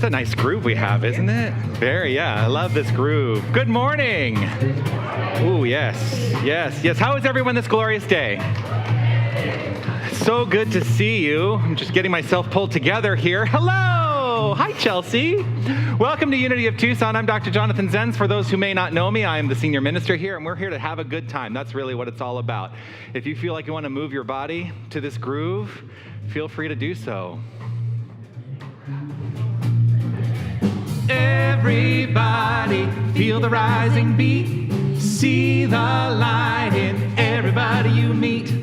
a nice groove we have, isn't it? I love this groove. Good morning. Ooh, yes. How is everyone this glorious day? So good to see you. I'm just getting myself pulled together here. Hello. Hi, Chelsea. Welcome to Unity of Tucson. I'm Dr. Jonathan Zenz. For those who may not know me, I am the senior minister here, and we're here to have a good time. That's really what it's all about. If you feel like you want to move your body to this groove, feel free to do so. Everybody feel the rising beat. See the light in everybody you meet.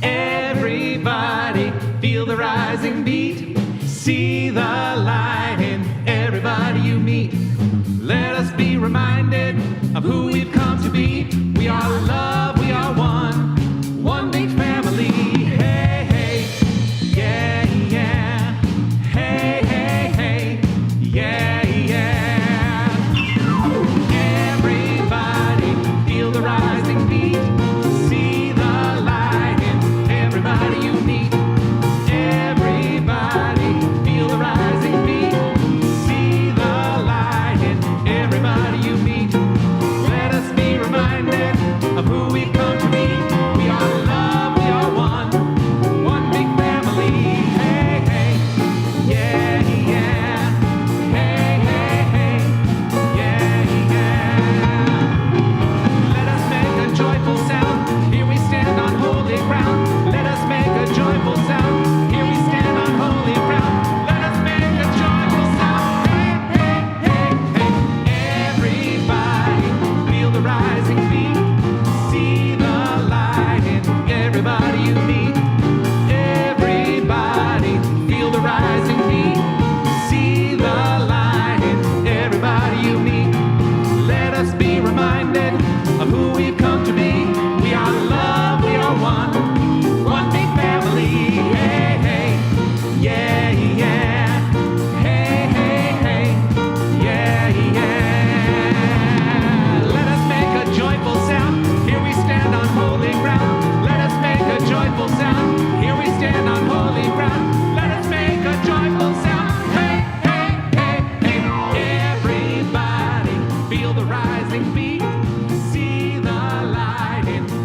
Everybody feel the rising beat. See the light in everybody you meet. Let us be reminded of who we've come to be. We are love, we are one big family. Hey, hey, yeah, yeah. Hey, hey, hey, yeah. The rising beat, see the light in everybody you meet. Everybody feel the rising beat, see the light in everybody you meet. Let us be reminded of who we've come to be. We are love, we are one big family. Hey, hey, yeah, yeah. Hey, hey, hey, yeah, yeah. Joyful sound, here we stand on holy ground. Let us make a joyful sound, here we stand on holy ground. Let us make a joyful sound. Hey, hey, hey, hey. Everybody feel the rising beat. See the light in everybody you meet. Everybody feel the rising beat. See the light in everybody you meet. Let us be reminded of who we've come to be. We are love, we are one big family. Hey, hey, yeah, yeah. Hey, hey, hey, yeah, yeah. Let us make a joyful sound. Here we stand on holy ground. Let us make a joyful sound. Here we stand on holy ground. Let us make a joyful sound. Hey, hey, hey, hey. Everybody feel the rising beat.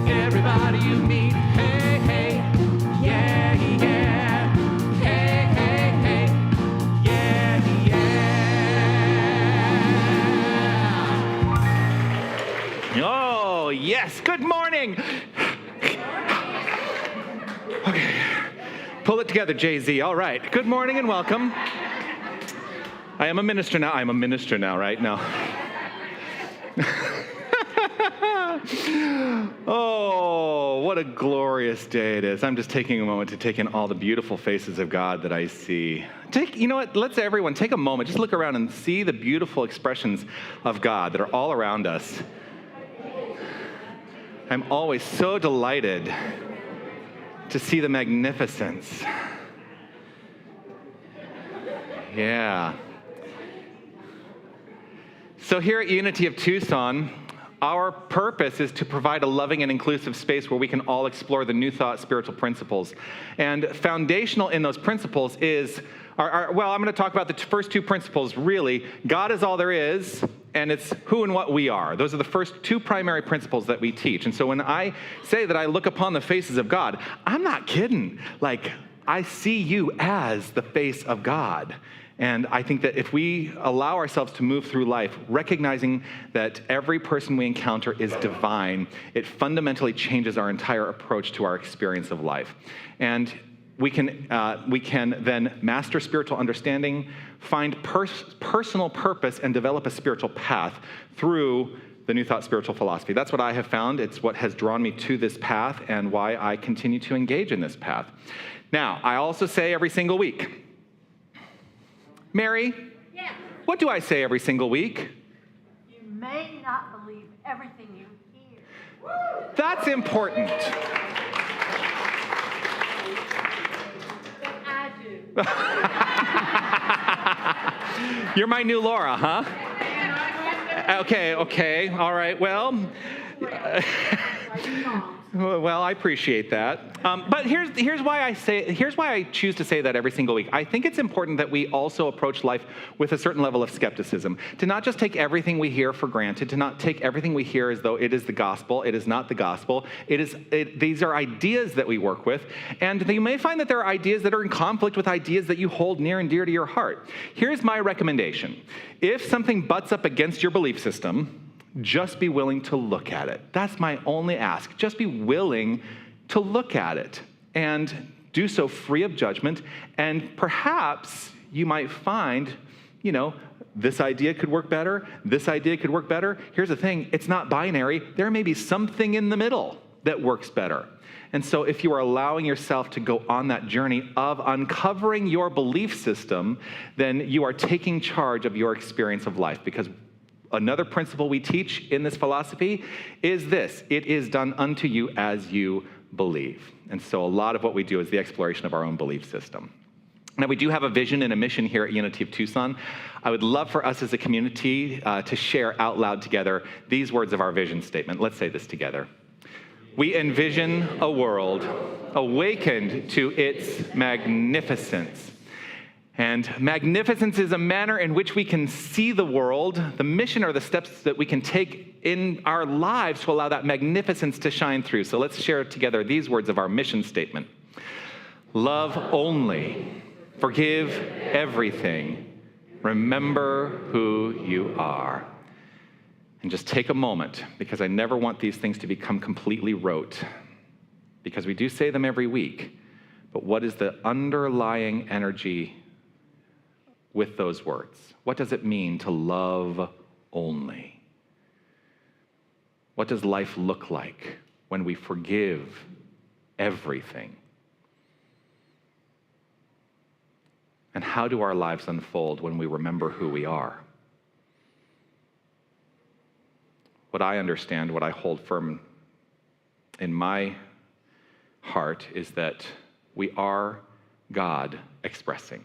Everybody you meet, hey, hey, yeah, yeah, hey, hey, hey, yeah, yeah. Oh, yes, good morning. Okay, pull it together, Jay-Z. All right, good morning and welcome. I am a minister now. I'm a minister now, right? No. Oh, what a glorious day it is. I'm just taking a moment to take in all the beautiful faces of God that I see. You know what? Let's everyone take a moment. Just look around and see the beautiful expressions of God that are all around us. I'm always so delighted to see the magnificence. Yeah. So here at Unity of Tucson, our purpose is to provide a loving and inclusive space where we can all explore the New Thought spiritual principles. And foundational in those principles is, I'm going to talk about the first two principles, really. God is all there is, and it's who and what we are. Those are the first two primary principles that we teach. And so when I say that I look upon the faces of God, I'm not kidding. Like, I see you as the face of God. And I think that if we allow ourselves to move through life, recognizing that every person we encounter is divine, it fundamentally changes our entire approach to our experience of life. And we can then master spiritual understanding, find personal purpose, and develop a spiritual path through the New Thought spiritual philosophy. That's what I have found. It's what has drawn me to this path and why I continue to engage in this path. Now, I also say every single week, Mary, yeah. What do I say every single week? You may not believe everything you hear. That's important. But I do. You're my new Laura, huh? Okay, all right, well. Well, I appreciate that. But here's why I choose to say that every single week. I think it's important that we also approach life with a certain level of skepticism, to not just take everything we hear for granted, to not take everything we hear as though it is the gospel. It is not the gospel. These are ideas that we work with, and you may find that there are ideas that are in conflict with ideas that you hold near and dear to your heart. Here's my recommendation. If something butts up against your belief system, just be willing to look at it. That's my only ask. Just be willing to look at it and do so free of judgment. And perhaps you might find, this idea could work better. This idea could work better. Here's the thing. It's not binary. There may be something in the middle that works better. And so if you are allowing yourself to go on that journey of uncovering your belief system, then you are taking charge of your experience of life, because another principle we teach in this philosophy is this: it is done unto you as you believe. And so a lot of what we do is the exploration of our own belief system. Now, we do have a vision and a mission here at Unity of Tucson. I would love for us as a community to share out loud together these words of our vision statement. Let's say this together. We envision a world awakened to its magnificence. And magnificence is a manner in which we can see the world. The mission are the steps that we can take in our lives to allow that magnificence to shine through. So let's share together these words of our mission statement. Love only. Forgive everything. Remember who you are. And just take a moment, because I never want these things to become completely rote, because we do say them every week. But what is the underlying energy with those words? What does it mean to love only? What does life look like when we forgive everything? And how do our lives unfold when we remember who we are? What I understand, what I hold firm in my heart, is that we are God expressing.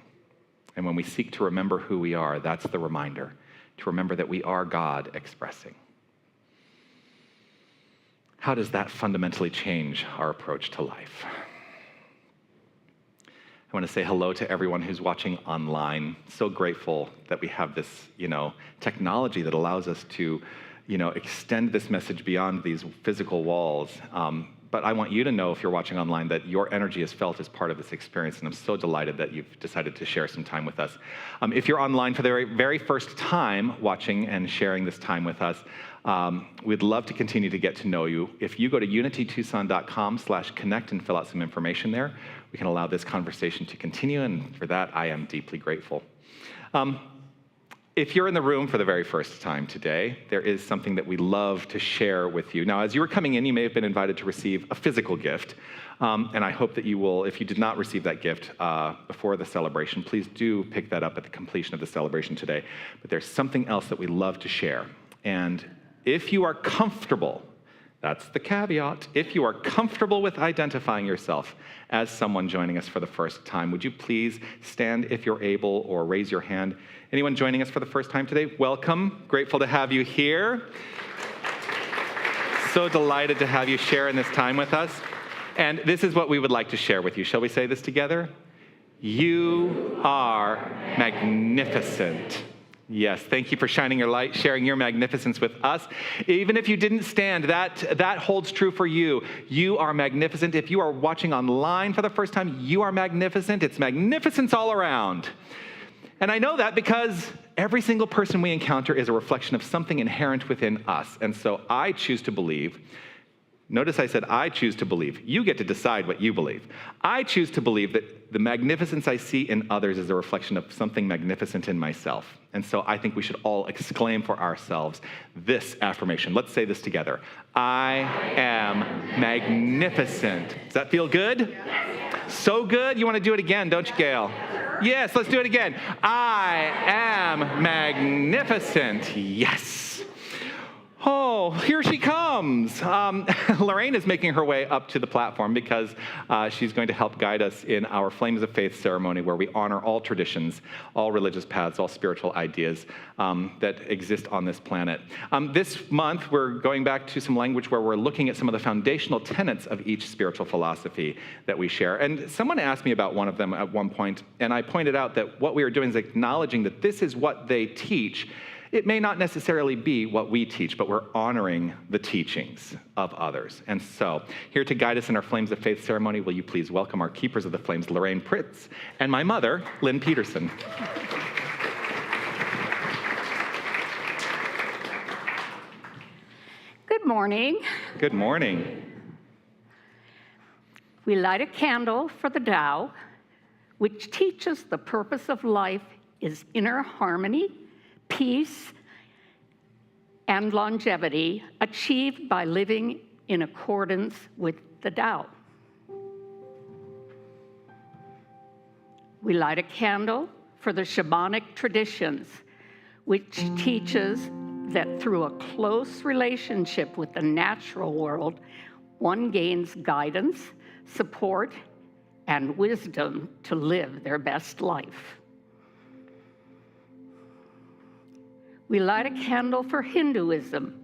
And when we seek to remember who we are, that's the reminder, to remember that we are God expressing. How does that fundamentally change our approach to life? I want to say hello to everyone who's watching online. So grateful that we have this, technology that allows us to, extend this message beyond these physical walls. But I want you to know, if you're watching online, that your energy is felt as part of this experience, and I'm so delighted that you've decided to share some time with us. If you're online for the very, very first time watching and sharing this time with us, we'd love to continue to get to know you. If you go to unitytucson.com/connect and fill out some information there, we can allow this conversation to continue, and for that, I am deeply grateful. If you're in the room for the very first time today, there is something that we love to share with you. Now, as you were coming in, you may have been invited to receive a physical gift. And I hope that you will, if you did not receive that gift before the celebration, please do pick that up at the completion of the celebration today. But there's something else that we love to share. And if you are comfortable, that's the caveat, if you are comfortable with identifying yourself as someone joining us for the first time, would you please stand if you're able, or raise your hand? Anyone joining us for the first time today? Welcome. Grateful to have you here. So delighted to have you share in this time with us. And this is what we would like to share with you. Shall we say this together? You are magnificent. Yes, thank you for shining your light, sharing your magnificence with us. Even if you didn't stand, that holds true for you. You are magnificent. If you are watching online for the first time, you are magnificent. It's magnificence all around. And I know that because every single person we encounter is a reflection of something inherent within us. And so I choose to believe. Notice I said I choose to believe. You get to decide what you believe. I choose to believe that the magnificence I see in others is a reflection of something magnificent in myself. And so I think we should all exclaim for ourselves this affirmation. Let's say this together. I am magnificent. Does that feel good? Yes. So good? You want to do it again, don't you, Gail? Yes, let's do it again. I am magnificent. Yes. Oh, here she comes. Lorraine is making her way up to the platform because she's going to help guide us in our Flames of Faith ceremony, where we honor all traditions, all religious paths, all spiritual ideas that exist on this planet. This month, we're going back to some language where we're looking at some of the foundational tenets of each spiritual philosophy that we share. And someone asked me about one of them at one point, and I pointed out that what we are doing is acknowledging that this is what they teach. It may not necessarily be what we teach, but we're honoring the teachings of others. And so, here to guide us in our Flames of Faith ceremony, will you please welcome our Keepers of the Flames, Lorraine Pritz, and my mother, Lynn Peterson. Good morning. Good morning. We light a candle for the Tao, which teaches the purpose of life is inner harmony, peace, and longevity achieved by living in accordance with the Tao. We light a candle for the shamanic traditions, which teaches that through a close relationship with the natural world, one gains guidance, support, and wisdom to live their best life. We light a candle for Hinduism,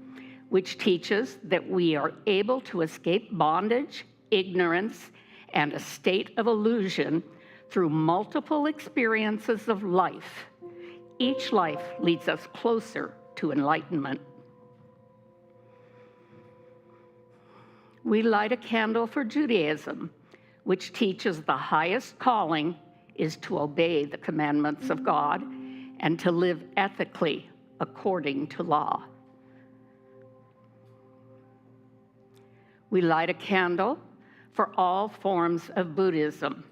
which teaches that we are able to escape bondage, ignorance, and a state of illusion through multiple experiences of life. Each life leads us closer to enlightenment. We light a candle for Judaism, which teaches the highest calling is to obey the commandments of God and to live ethically according to law. We light a candle for all forms of Buddhism,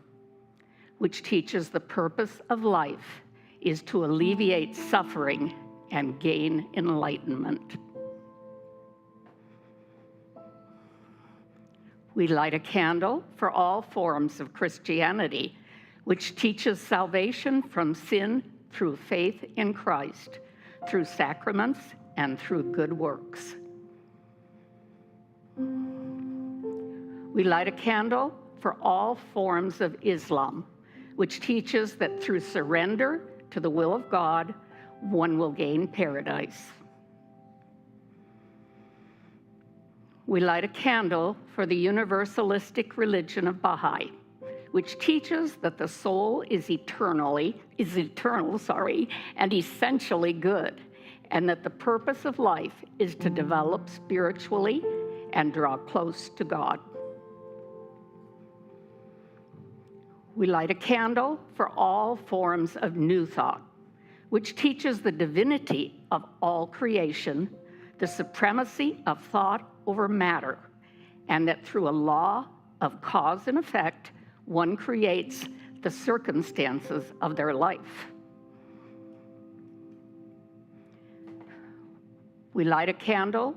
which teaches the purpose of life is to alleviate suffering and gain enlightenment. We light a candle for all forms of Christianity, which teaches salvation from sin through faith in Christ, through sacraments and through good works. We light a candle for all forms of Islam, which teaches that through surrender to the will of God, one will gain paradise. We light a candle for the universalistic religion of Baha'i, which teaches that the soul is eternal, and essentially good, and that the purpose of life is to develop spiritually and draw close to God. We light a candle for all forms of New Thought, which teaches the divinity of all creation, the supremacy of thought over matter, and that through a law of cause and effect, one creates the circumstances of their life. We light a candle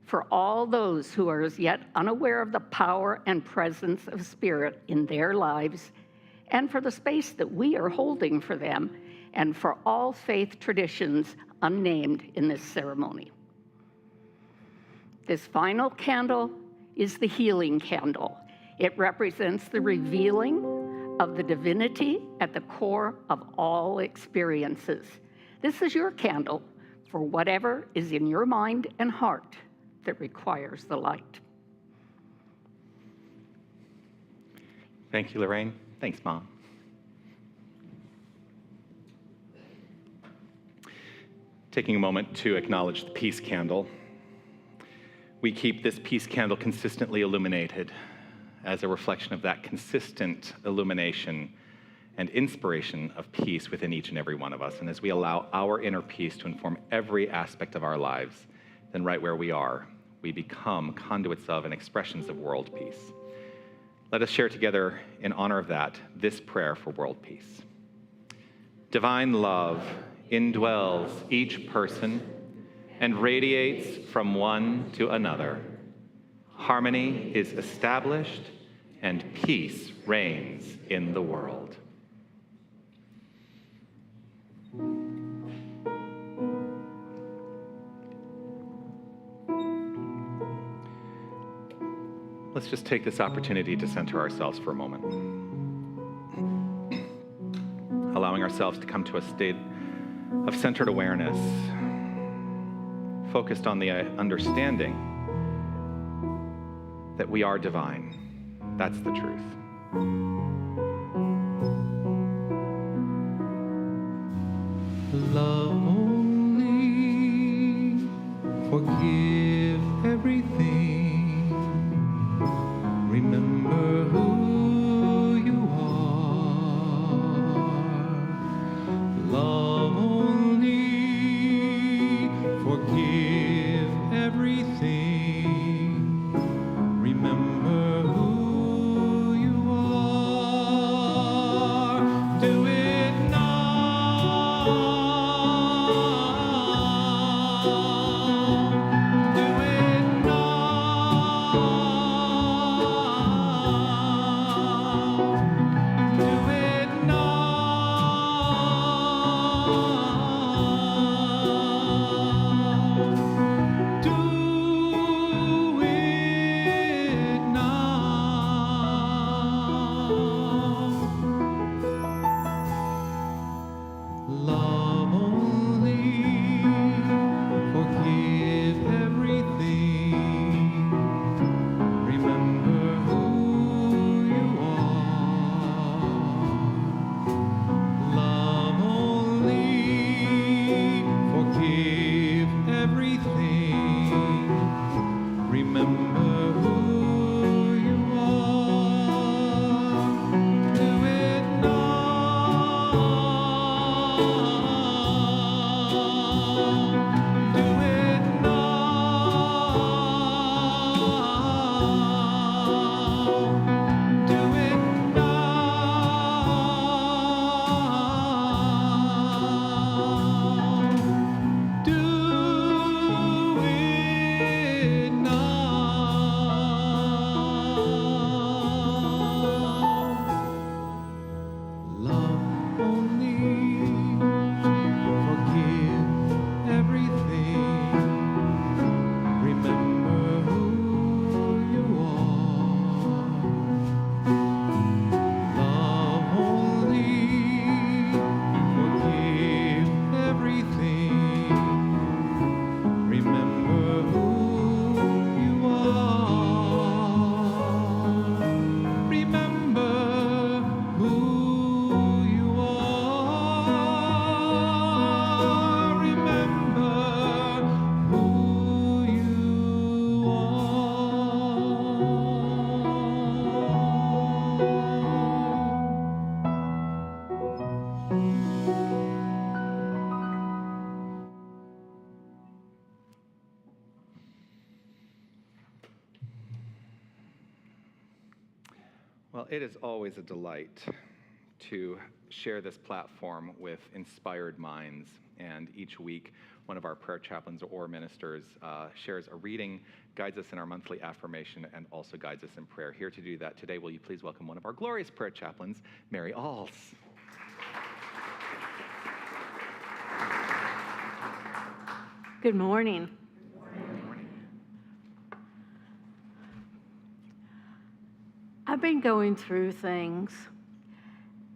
for all those who are as yet unaware of the power and presence of Spirit in their lives, and for the space that we are holding for them, and for all faith traditions unnamed in this ceremony. This final candle is the healing candle. It represents the revealing of the divinity at the core of all experiences. This is your candle for whatever is in your mind and heart that requires the light. Thank you, Lorraine. Thanks, Mom. Taking a moment to acknowledge the peace candle. We keep this peace candle consistently illuminated as a reflection of that consistent illumination and inspiration of peace within each and every one of us. And as we allow our inner peace to inform every aspect of our lives, then right where we are, we become conduits of and expressions of world peace. Let us share together, in honor of that, this prayer for world peace. Divine love indwells each person and radiates from one to another. Harmony is established and peace reigns in the world. let's just take this opportunity to center ourselves for a moment. Allowing ourselves to come to a state of centered awareness, focused on the understanding that we are divine. That's the truth. Love only, forgive everything. Remember who you are. Love only, forgive everything. Remember who you are. Do it now. Do it now. Do it now. Do it now. Love only, forgive everything. Remember who you are. Love only, forgive everything. Remember who you are. Do it now. Do it now. Do it now. Do it now. Love only, forgive everything. Remember who you are. Love only, forgive everything. Remember who you are. Remember who you are. Remember who you Well, it is always a delight to share this platform with inspired minds. And each week, one of our prayer chaplains or ministers shares a reading, guides us in our monthly affirmation, and also guides us in prayer. Here to do that today, will you please welcome one of our glorious prayer chaplains, Mary Alls. Good morning. I've been going through things,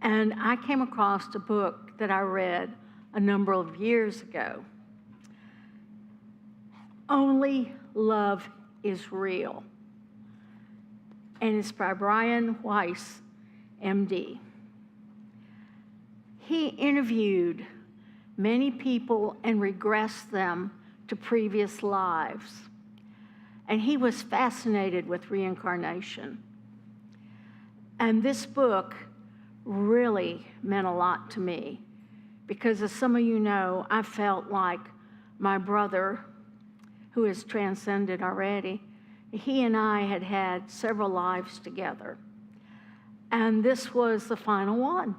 and I came across a book that I read a number of years ago. Only Love is Real. And it's by Brian Weiss, MD. He interviewed many people and regressed them to previous lives. And he was fascinated with reincarnation. And this book really meant a lot to me because, as some of you know, I felt like my brother, who has transcended already, he and I had had several lives together. And this was the final one.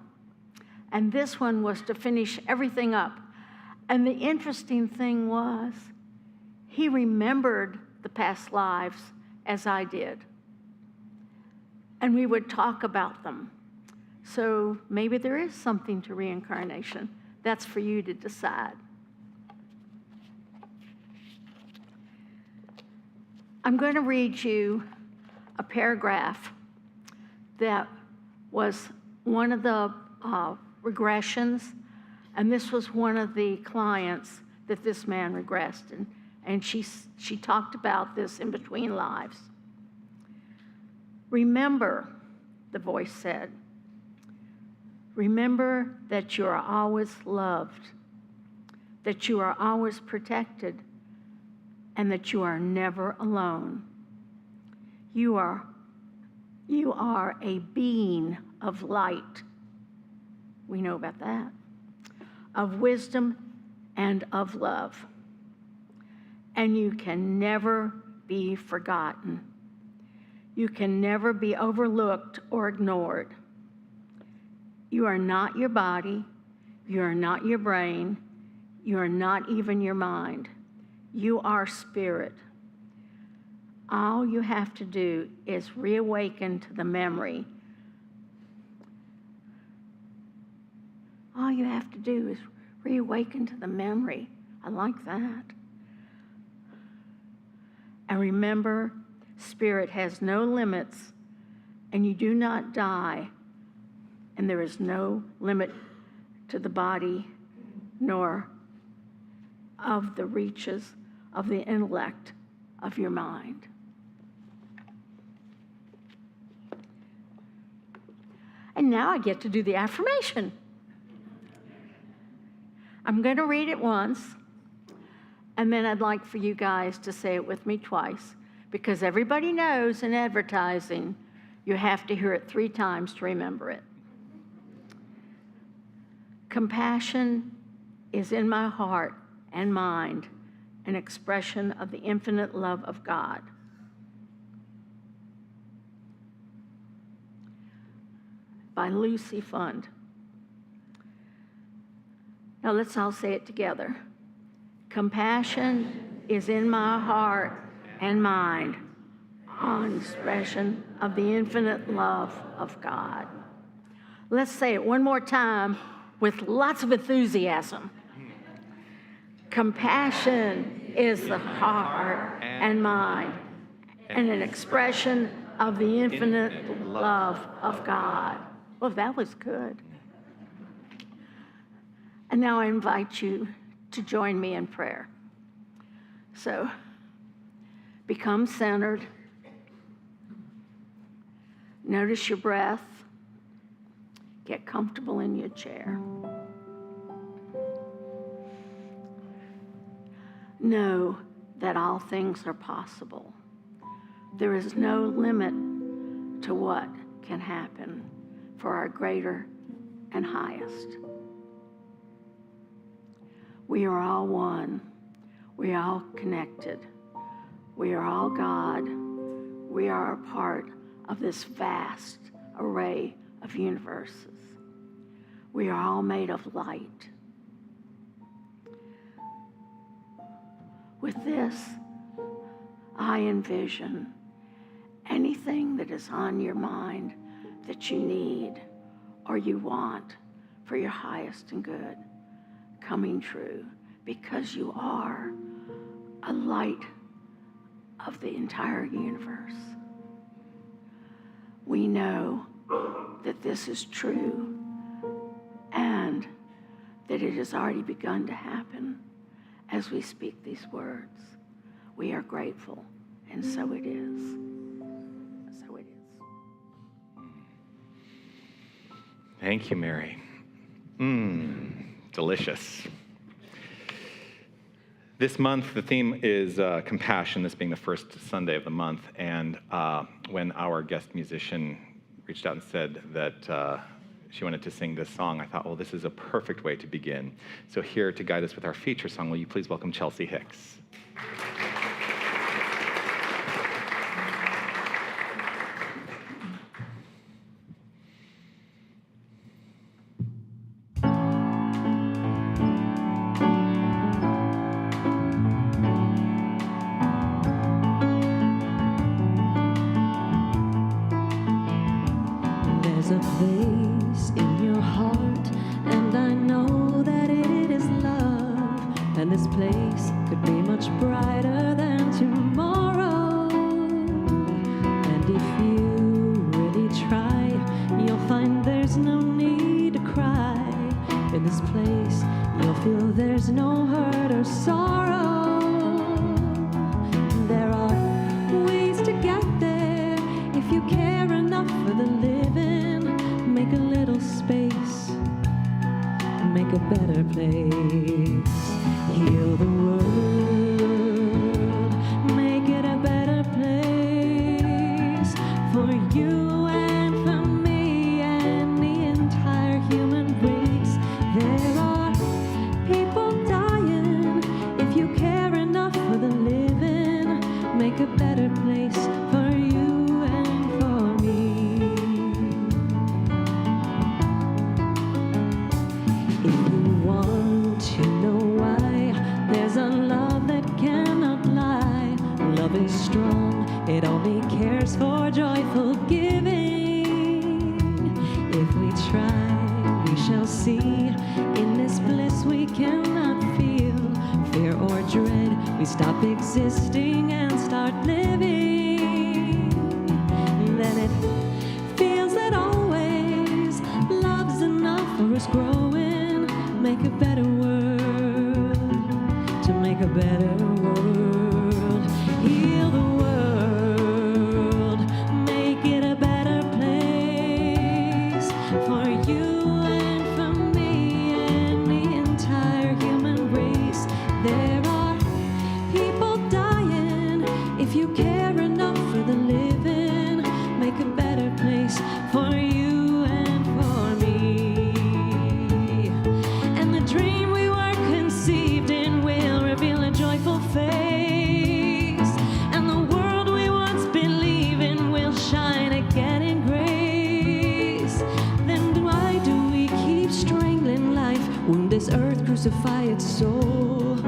And this one was to finish everything up. And the interesting thing was, he remembered the past lives as I did. And we would talk about them. So maybe there is something to reincarnation. That's for you to decide. I'm going to read you a paragraph that was one of the regressions, and this was one of the clients that this man regressed, and she talked about this in between lives. Remember, the voice said, remember that you are always loved, that you are always protected, and that you are never alone. You are a being of light. We know about that. Of wisdom and of love. And you can never be forgotten. You can never be overlooked or ignored. You are not your body. You are not your brain. You are not even your mind. You are spirit. All you have to do is reawaken to the memory. All you have to do is reawaken to the memory. I like that. And remember, spirit has no limits, and you do not die, and there is no limit to the body, nor of the reaches of the intellect of your mind. And now I get to do the affirmation. I'm going to read it once, and then I'd like for you guys to say it with me twice, because everybody knows in advertising, you have to hear it 3 times to remember it. Compassion is in my heart and mind, an expression of the infinite love of God. By Lucy Fund. Now let's all say it together. Compassion is in my heart and mind, an expression of the infinite love of God. Let's say it one more time with lots of enthusiasm. Compassion is the heart and mind, and an expression of the infinite love of God. Well, that was good. And now I invite you to join me in prayer. So, become centered. Notice your breath. Get comfortable in your chair. Know that all things are possible. There is no limit to what can happen for our greater and highest. We are all one. We are all connected. We are all God. We are a part of this vast array of universes. We are all made of light. With this, I envision anything that is on your mind that you need or you want for your highest and good coming true, because you are a light of the entire universe. We know that this is true and that it has already begun to happen as we speak these words. We are grateful, and so it is. So it is. Thank you, Mary. Delicious. This month, the theme is compassion, this being the first Sunday of the month. And when our guest musician reached out and said that she wanted to sing this song, I thought, well, this is a perfect way to begin. So here to guide us with our feature song, will you please welcome Chelsea Hicks. There's a place in your heart, and I know that it is love. And this place could be much brighter than tomorrow. And if try, you'll find there's no need to cry. In this place, you'll feel there's no hurt or sorrow. There are ways to get there if you care enough for the living. Make a little space, make a better place. Heal the world, make it a better place for you and for me and the entire human race. There are people dying. If you care enough for the living, make a better place for you and for me. If you want to know why, there's a love that cannot lie. Love is strong, it only cares for joyful giving. If we try, we shall see. In this bliss we cannot feel fear or dread. We stop existing and start living. Then it feels that always love's enough for us growing. Make a better world, to make a better world. Heal the world, make it a better place for you and for me and the entire human race. There are people dying. If you care enough for the living, make a better place for you and for me. And the dream we were conceived in will reveal a joyful face. And the world we once believed in will shine again in grace. Then why do we keep strangling life? Wound this earth, crucify its soul.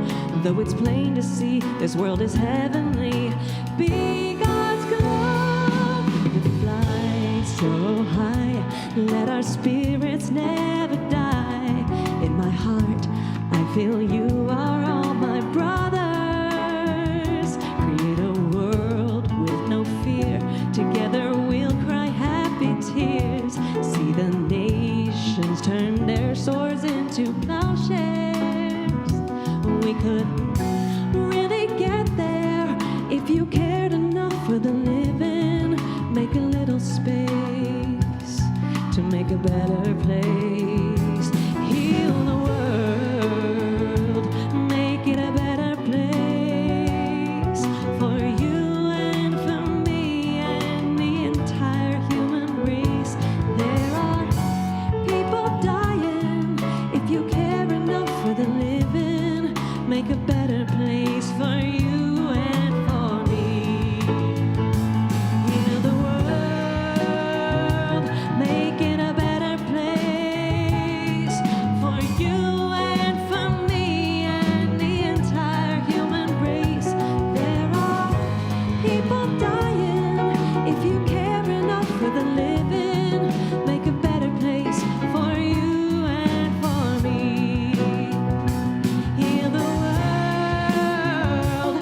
Though it's plain to see this world is heavenly, be God's glow. We fly so high, let our spirits never die. In my heart, I feel you are all my brothers. Create a world with no fear. Together we'll cry happy tears. See the nations turn their swords into plowshares. We could really get there if you cared enough for the living. Make a little space to make a better place. Heal the world, make it a better place for you and for me and the entire human race. There are people dying. If you care enough for the living, make a better place for you and for me. Heal the world, make it a better place for you and for me and the entire human race. There are people dying. If you care enough for the living, make a better place for you and for me. Heal the world,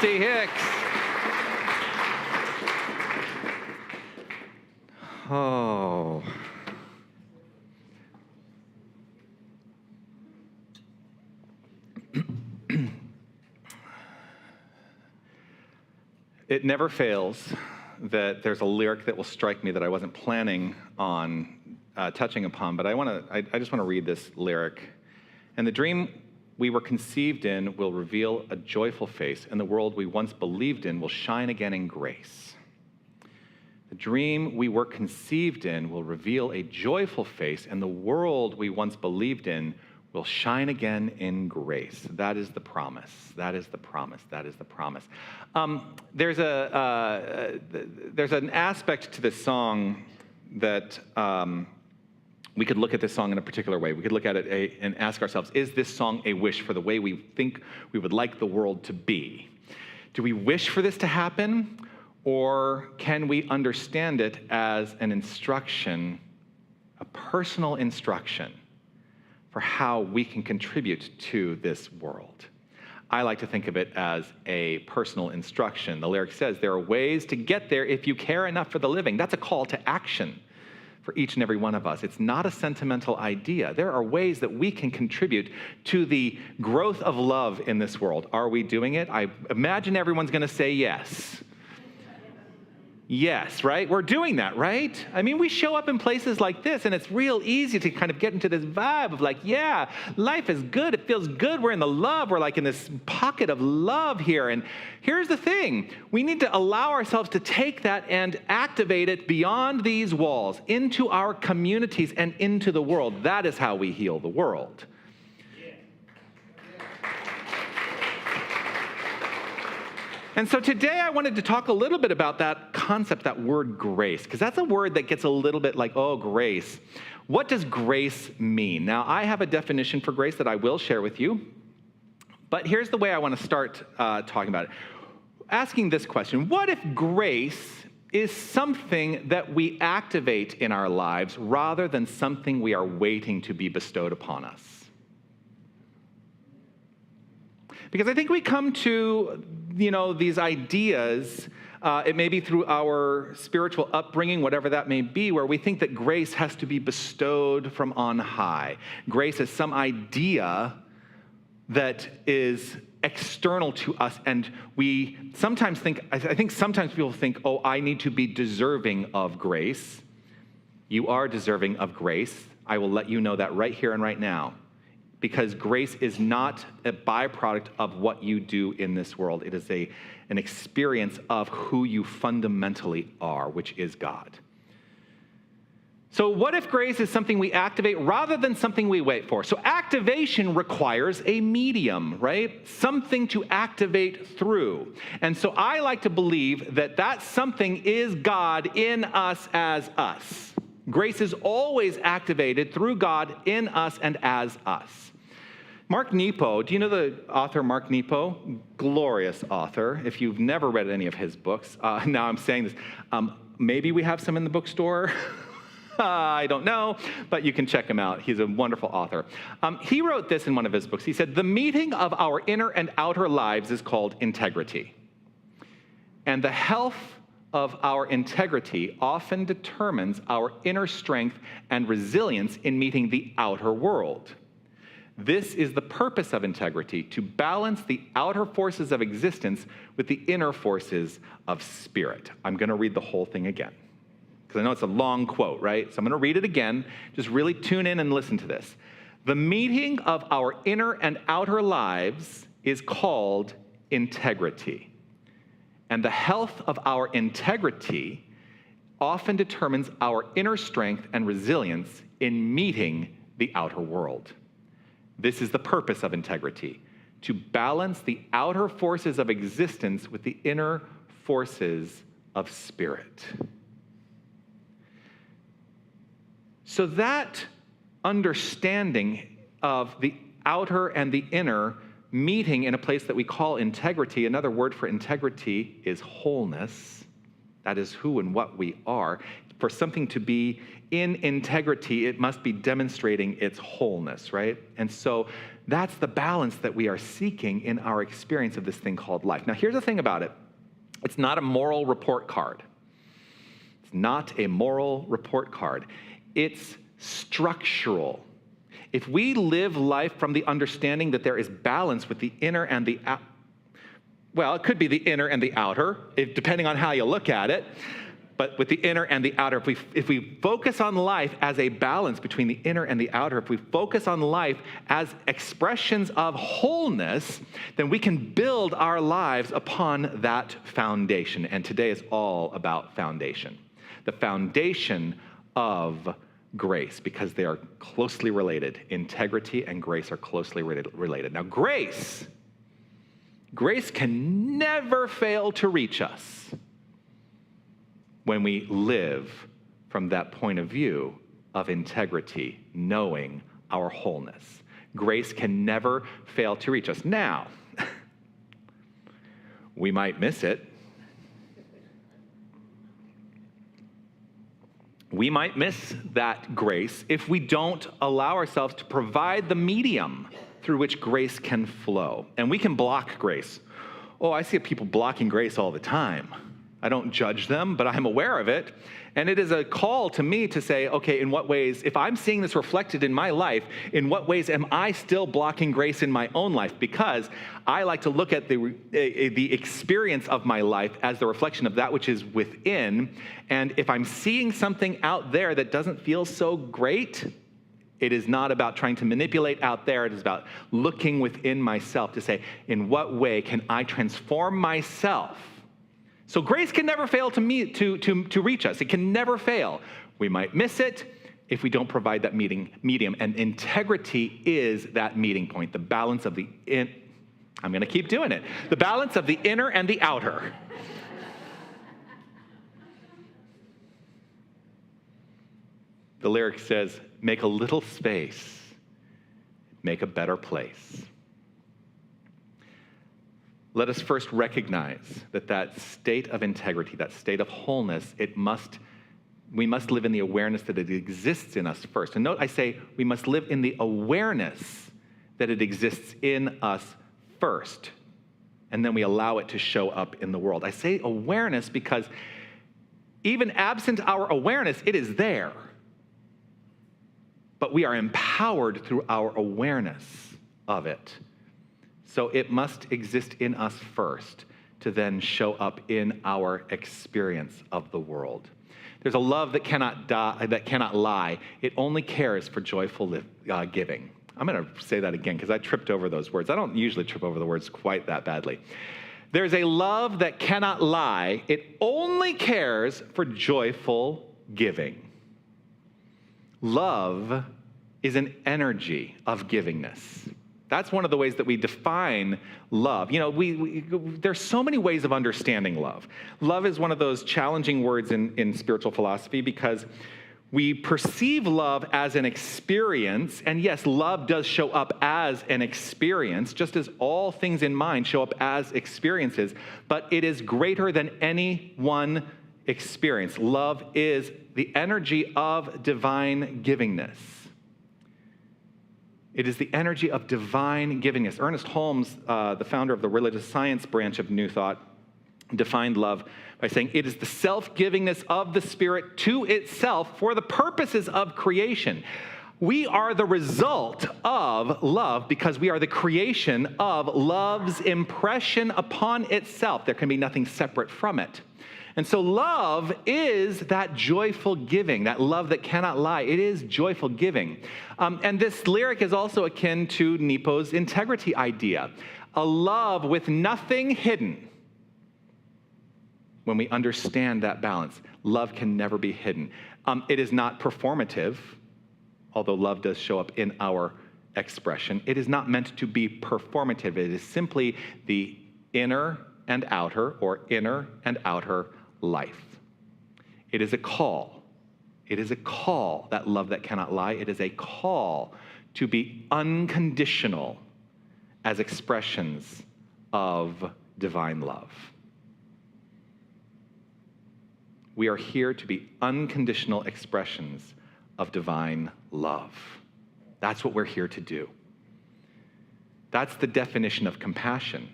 Chelsea Hicks. Oh. It never fails that there's a lyric that will strike me that I wasn't planning on touching upon, but I just want to read this lyric. And the dream we were conceived in will reveal a joyful face, and the world we once believed in will shine again in grace. The dream we were conceived in will reveal a joyful face, and the world we once believed in will shine again in grace. That is the promise. That is the promise. That is the promise. There's an aspect to this song that we could look at this song in a particular way. We could look at it and ask ourselves, is this song a wish for the way we think we would like the world to be? Do we wish for this to happen, or can we understand it as an instruction, a personal instruction for how we can contribute to this world? I like to think of it as a personal instruction. The lyric says, there are ways to get there if you care enough for the living. That's a call to action for each and every one of us. It's not a sentimental idea. There are ways that we can contribute to the growth of love in this world. Are we doing it? I imagine everyone's going to say yes. Yes, right? We're doing that, right? I mean, we show up in places like this, and it's real easy to kind of get into this vibe of like, yeah, life is good. It feels good. We're in the love. We're like in this pocket of love here. And here's the thing. We need to allow ourselves to take that and activate it beyond these walls, into our communities and into the world. That is how we heal the world. And so today I wanted to talk a little bit about that concept, that word grace, because that's a word that gets a little bit like, oh, grace. What does grace mean? Now, I have a definition for grace that I will share with you, but here's the way I want to start talking about it. Asking this question, what if grace is something that we activate in our lives rather than something we are waiting to be bestowed upon us? Because I think we come to, these ideas, it may be through our spiritual upbringing, whatever that may be, where we think that grace has to be bestowed from on high. Grace is some idea that is external to us, and we sometimes think, I think sometimes people think, oh, I need to be deserving of grace. You are deserving of grace. I will let you know that right here and right now. Because grace is not a byproduct of what you do in this world. It is an experience of who you fundamentally are, which is God. So what if grace is something we activate rather than something we wait for? So activation requires a medium, right? Something to activate through. And so I like to believe that that something is God in us as us. Grace is always activated through God in us and as us. Mark Nepo, do you know the author Mark Nepo? Glorious author. If you've never read any of his books, now I'm saying this, maybe we have some in the bookstore. I don't know, but you can check him out. He's a wonderful author. He wrote this in one of his books. He said, the meeting of our inner and outer lives is called integrity. And the health of our integrity often determines our inner strength and resilience in meeting the outer world. This is the purpose of integrity, to balance the outer forces of existence with the inner forces of spirit. I'm going to read the whole thing again, because I know it's a long quote, right? So I'm going to read it again. Just really tune in and listen to this. The meeting of our inner and outer lives is called integrity. And the health of our integrity often determines our inner strength and resilience in meeting the outer world. This is the purpose of integrity, to balance the outer forces of existence with the inner forces of spirit. So that understanding of the outer and the inner meeting in a place that we call integrity, another word for integrity is wholeness. That is who and what we are. For something to be in integrity, it must be demonstrating its wholeness, right? And so That's the balance that we are seeking in our experience of this thing called life. Now, here's the thing about it. It's not a moral report card. It's not a moral report card. It's structural. If we live life from the understanding that there is balance with the inner and the outer, well, it could be the inner and the outer, depending on how you look at it. But with the inner and the outer, if we focus on life as a balance between the inner and the outer, if we focus on life as expressions of wholeness, then we can build our lives upon that foundation. And today is all about foundation. The foundation of grace, because they are closely related. Integrity and grace are closely related. Now, grace can never fail to reach us when we live from that point of view of integrity, knowing our wholeness. Grace can never fail to reach us. Now, we might miss it. We might miss that grace if we don't allow ourselves to provide the medium through which grace can flow. And we can block grace. Oh, I see people blocking grace all the time. I don't judge them, but I'm aware of it. And it is a call to me to say, okay, in what ways, if I'm seeing this reflected in my life, in what ways am I still blocking grace in my own life? Because I like to look at the experience of my life as the reflection of that which is within. And if I'm seeing something out there that doesn't feel so great, it is not about trying to manipulate out there. It is about looking within myself to say, in what way can I transform myself? So grace can never fail to reach us. It can never fail. We might miss it if we don't provide that medium. And integrity is that meeting point, the balance of I'm going to keep doing it. The balance of the inner and the outer. The lyric says, make a little space, make a better place. Let us first recognize that state of integrity, that state of wholeness, we must live in the awareness that it exists in us first. And note, I say we must live in the awareness that it exists in us first, and then we allow it to show up in the world. I say awareness because even absent our awareness, it is there. But we are empowered through our awareness of it. So it must exist in us first to then show up in our experience of the world. There's a love that cannot lie. It only cares for joyful giving. I'm going to say that again because I tripped over those words. I don't usually trip over the words quite that badly. There's a love that cannot lie. It only cares for joyful giving. Love is an energy of givingness. That's one of the ways that we define love. You know, there's so many ways of understanding love. Love is one of those challenging words in spiritual philosophy because we perceive love as an experience, and yes, love does show up as an experience, just as all things in mind show up as experiences, but it is greater than any one experience. Love is the energy of divine givingness. It is the energy of divine givingness. Ernest Holmes, the founder of the religious science branch of New Thought, defined love by saying, it is the self-givingness of the Spirit to itself for the purposes of creation. We are the result of love because we are the creation of love's impression upon itself. There can be nothing separate from it. And so love is that joyful giving, that love that cannot lie. It is joyful giving. And this lyric is also akin to Nepo's integrity idea, a love with nothing hidden. When we understand that balance, love can never be hidden. It is not performative, although love does show up in our expression. It is not meant to be performative. It is simply the inner and outer, or inner and outer life. It is a call. It is a call, that love that cannot lie. It is a call to be unconditional as expressions of divine love. We are here to be unconditional expressions of divine love. That's what we're here to do. That's the definition of compassion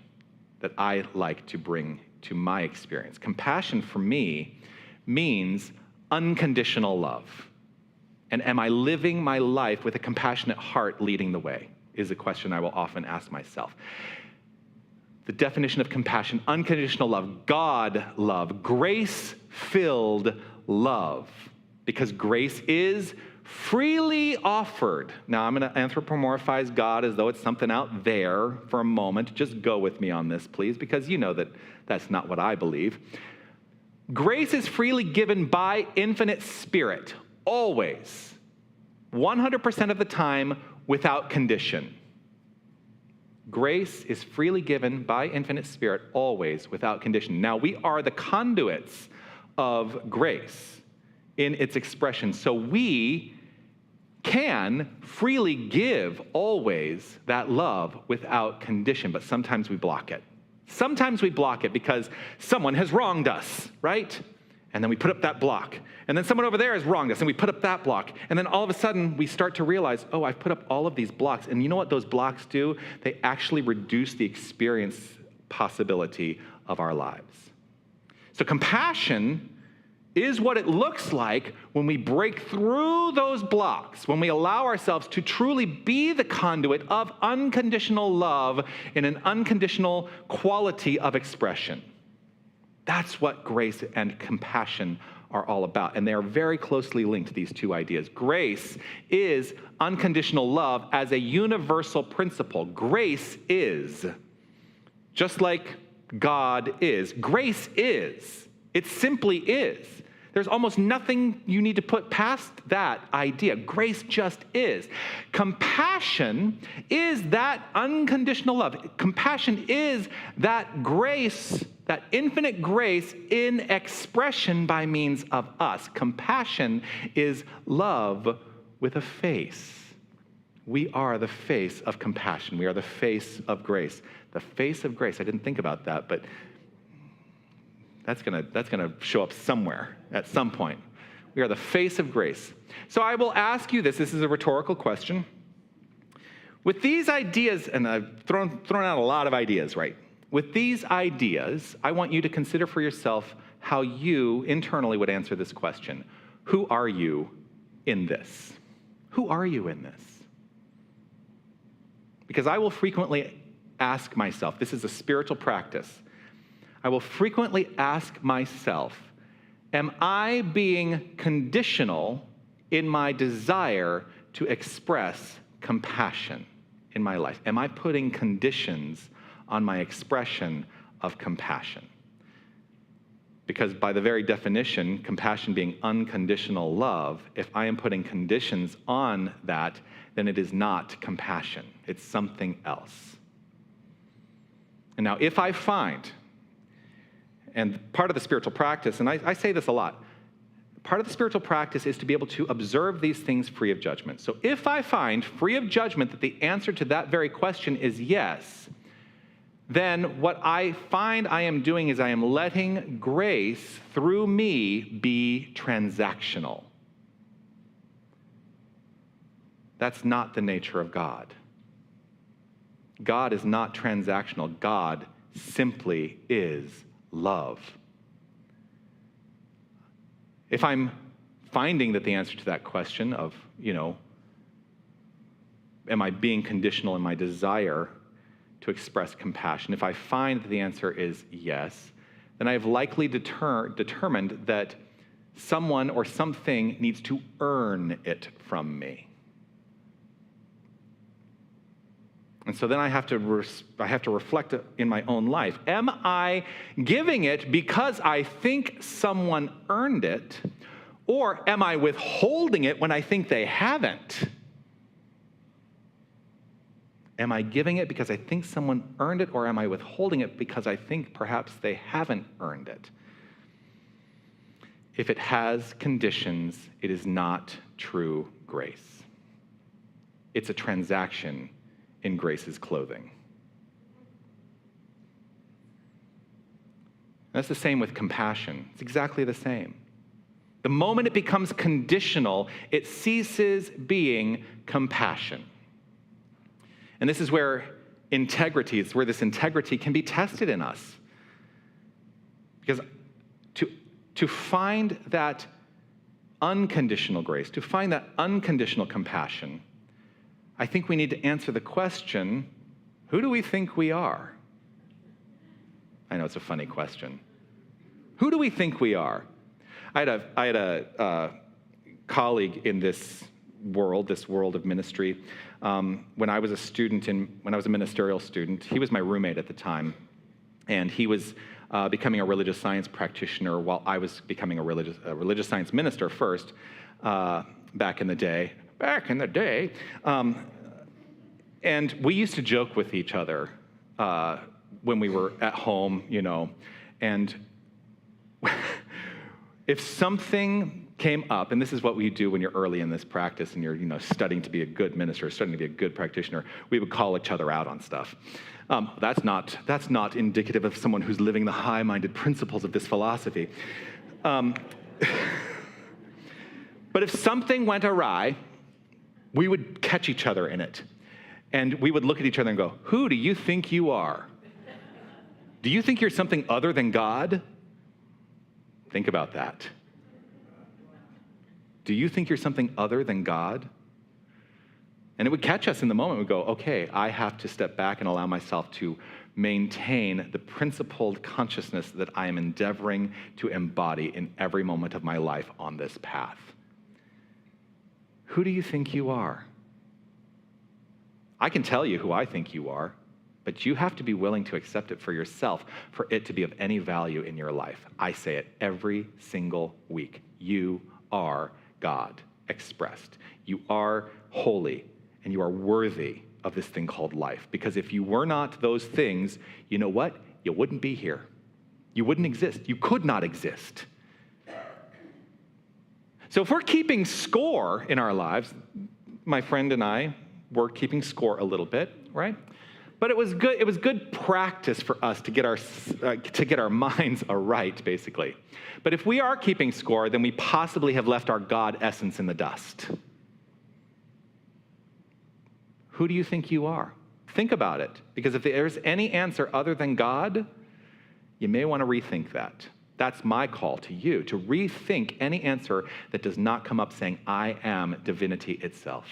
that I like to bring to my experience. Compassion for me means unconditional love. And am I living my life with a compassionate heart leading the way, is a question I will often ask myself. The definition of compassion, unconditional love, God love, grace-filled love. Because grace is freely offered. Now, I'm going to anthropomorphize God as though it's something out there for a moment. Just go with me on this, please, because you know that that's not what I believe. Grace is freely given by infinite spirit, always, 100% of the time, without condition. Grace is freely given by infinite spirit, always, without condition. Now, we are the conduits of grace in its expression, so we can freely give always that love without condition, but sometimes we block it. Sometimes we block it because someone has wronged us, right? And then we put up that block. And then someone over there has wronged us, and we put up that block. And then all of a sudden, we start to realize, oh, I've put up all of these blocks. And you know what those blocks do? They actually reduce the experience possibility of our lives. So compassion is what it looks like when we break through those blocks, when we allow ourselves to truly be the conduit of unconditional love in an unconditional quality of expression. That's what grace and compassion are all about, and they are very closely linked, these two ideas. Grace is unconditional love as a universal principle. Grace is, just like God is. Grace is. It simply is. There's almost nothing you need to put past that idea. Grace just is. Compassion is that unconditional love. Compassion is that grace, that infinite grace in expression by means of us. Compassion is love with a face. We are the face of compassion. We are the face of grace. The face of grace. I didn't think about that, but that's gonna show up somewhere at some point. We are the face of grace. So I will ask you this. This is a rhetorical question. With these ideas, and I've thrown out a lot of ideas, right? With these ideas, I want you to consider for yourself how you internally would answer this question. Who are you in this? Who are you in this? Because I will frequently ask myself, this is a spiritual practice, I will frequently ask myself, am I being conditional in my desire to express compassion in my life? Am I putting conditions on my expression of compassion? Because by the very definition, compassion being unconditional love, if I am putting conditions on that, then it is not compassion. It's something else. And now if I find, and part of the spiritual practice, and I say this a lot, part of the spiritual practice is to be able to observe these things free of judgment. So if I find free of judgment that the answer to that very question is yes, then what I find I am doing is I am letting grace through me be transactional. That's not the nature of God. God is not transactional. God simply is love. If I'm finding that the answer to that question of, am I being conditional in my desire to express compassion, if I find that the answer is yes, then I have likely determined that someone or something needs to earn it from me. And so then I have to reflect in my own life. Am I giving it because I think someone earned it, or am I withholding it when I think they haven't? Am I giving it because I think someone earned it, or am I withholding it because I think perhaps they haven't earned it? If it has conditions, it is not true grace. It's a transaction in grace's clothing. That's the same with compassion. It's exactly the same. The moment it becomes conditional, it ceases being compassion. And this is where integrity. It's where this integrity can be tested in us. Because to find that unconditional grace, to find that unconditional compassion, I think we need to answer the question, who do we think we are? I know it's a funny question. Who do we think we are? I had a colleague in this world of ministry. When I was a ministerial student, he was my roommate at the time, and he was becoming a religious science practitioner while I was becoming a religious science minister first, back in the day. And we used to joke with each other when we were at home, and if something came up, and this is what we do when you're early in this practice and you're studying to be a good minister, studying to be a good practitioner, we would call each other out on stuff. That's not indicative of someone who's living the high-minded principles of this philosophy. But if something went awry, we would catch each other in it. And we would look at each other and go, who do you think you are? Do you think you're something other than God? Think about that. Do you think you're something other than God? And it would catch us in the moment. We'd go, okay, I have to step back and allow myself to maintain the principled consciousness that I am endeavoring to embody in every moment of my life on this path. Who do you think you are? I can tell you who I think you are, but you have to be willing to accept it for yourself for it to be of any value in your life. I say it every single week. You are God expressed. You are holy, and you are worthy of this thing called life. Because if you were not those things, you know what? You wouldn't be here. You wouldn't exist. You could not exist. So if we're keeping score in our lives, my friend and I were keeping score a little bit, right? But it was good practice for us to get our minds aright, basically. But if we are keeping score, then we possibly have left our God essence in the dust. Who do you think you are? Think about it, because if there's any answer other than God, you may want to rethink that. That's my call to you, to rethink any answer that does not come up saying, I am divinity itself.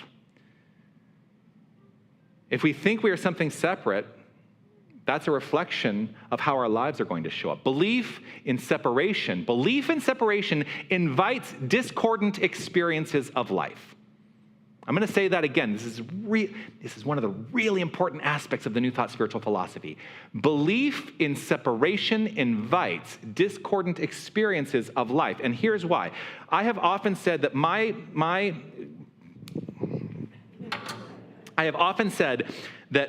If we think we are something separate, that's a reflection of how our lives are going to show up. Belief in separation invites discordant experiences of life. I'm going to say that again. This is one of the really important aspects of the New Thought spiritual philosophy. Belief in separation invites discordant experiences of life. And here's why. I have often said that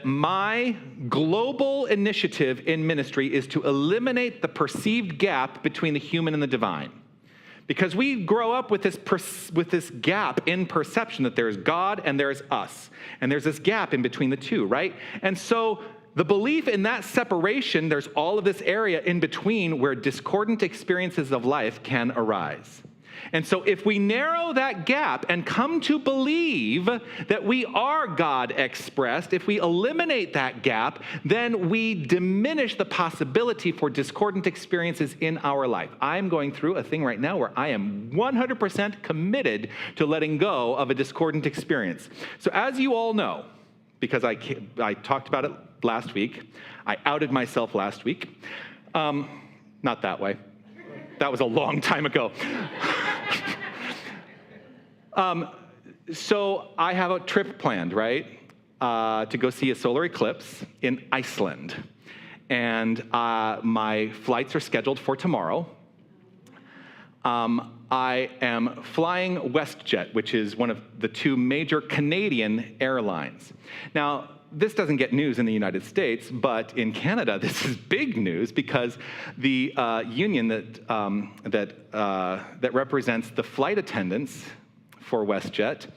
my global initiative in ministry is to eliminate the perceived gap between the human and the divine. Because we grow up with this gap in perception that there's God and there's us. And there's this gap in between the two, right? And so the belief in that separation, there's all of this area in between where discordant experiences of life can arise. And so if we narrow that gap and come to believe that we are God expressed, if we eliminate that gap, then we diminish the possibility for discordant experiences in our life. I'm going through a thing right now where I am 100% committed to letting go of a discordant experience. So as you all know, because I talked about it last week, I outed myself last week. Not that way. That was a long time ago. So I have a trip planned, right, to go see a solar eclipse in Iceland. And my flights are scheduled for tomorrow. I am flying WestJet, which is one of the two major Canadian airlines. Now, this doesn't get news in the United States, but in Canada, this is big news because the union that represents the flight attendants for WestJet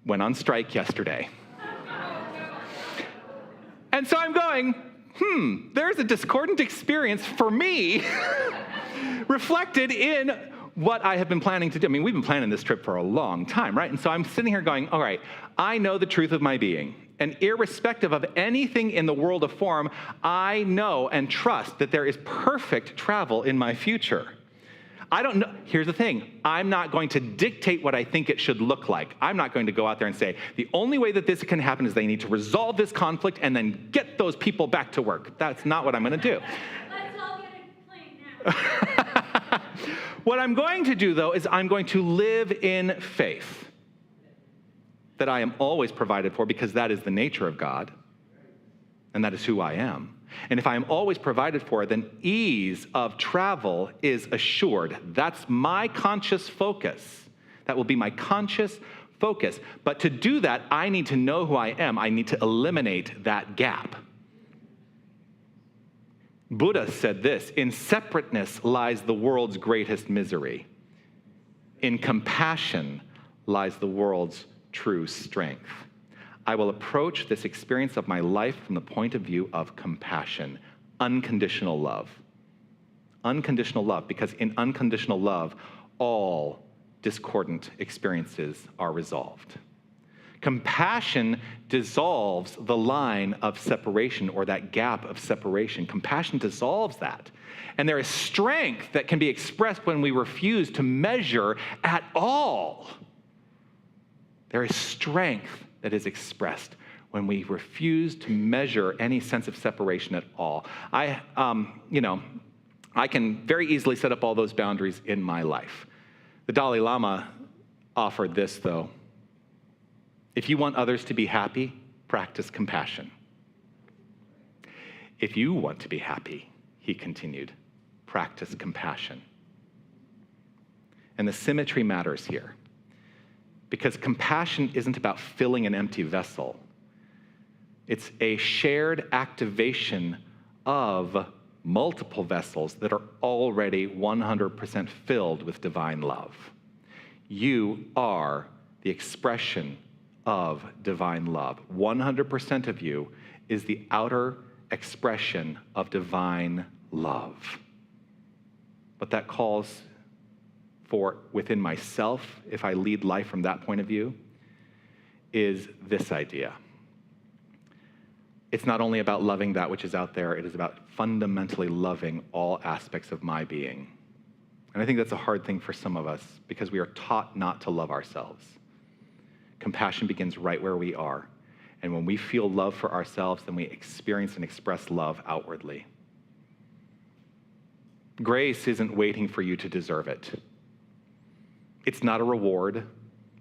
went on strike yesterday. And so I'm going, there's a discordant experience for me reflected in what I have been planning to do. I mean, we've been planning this trip for a long time, right? And so I'm sitting here going, all right, I know the truth of my being. And irrespective of anything in the world of form, I know and trust that there is perfect travel in my future. I don't know. Here's the thing. I'm not going to dictate what I think it should look like. I'm not going to go out there and say, the only way that this can happen is they need to resolve this conflict and then get those people back to work. That's not what I'm going to do. Let's all get it clean now. What I'm going to do, though, is I'm going to live in faith that I am always provided for, because that is the nature of God, and that is who I am. And if I am always provided for, then ease of travel is assured. That's my conscious focus. That will be my conscious focus. But to do that, I need to know who I am. I need to eliminate that gap. Buddha said this: in separateness lies the world's greatest misery. In compassion lies the world's true strength. I will approach this experience of my life from the point of view of compassion, unconditional love. Unconditional love, because in unconditional love, all discordant experiences are resolved. Compassion dissolves the line of separation, or that gap of separation. Compassion dissolves that. And there is strength that can be expressed when we refuse to measure at all. There is strength that is expressed when we refuse to measure any sense of separation at all. I can very easily set up all those boundaries in my life. The Dalai Lama offered this, though. If you want others to be happy, practice compassion. If you want to be happy, he continued, practice compassion. And the symmetry matters here, because compassion isn't about filling an empty vessel. It's a shared activation of multiple vessels that are already 100% filled with divine love. You are the expression of divine love. 100% of you is the outer expression of divine love. What that calls for within myself, if I lead life from that point of view, is this idea. It's not only about loving that which is out there, it is about fundamentally loving all aspects of my being. And I think that's a hard thing for some of us, because we are taught not to love ourselves. Compassion begins right where we are. And when we feel love for ourselves, then we experience and express love outwardly. Grace isn't waiting for you to deserve it. It's not a reward.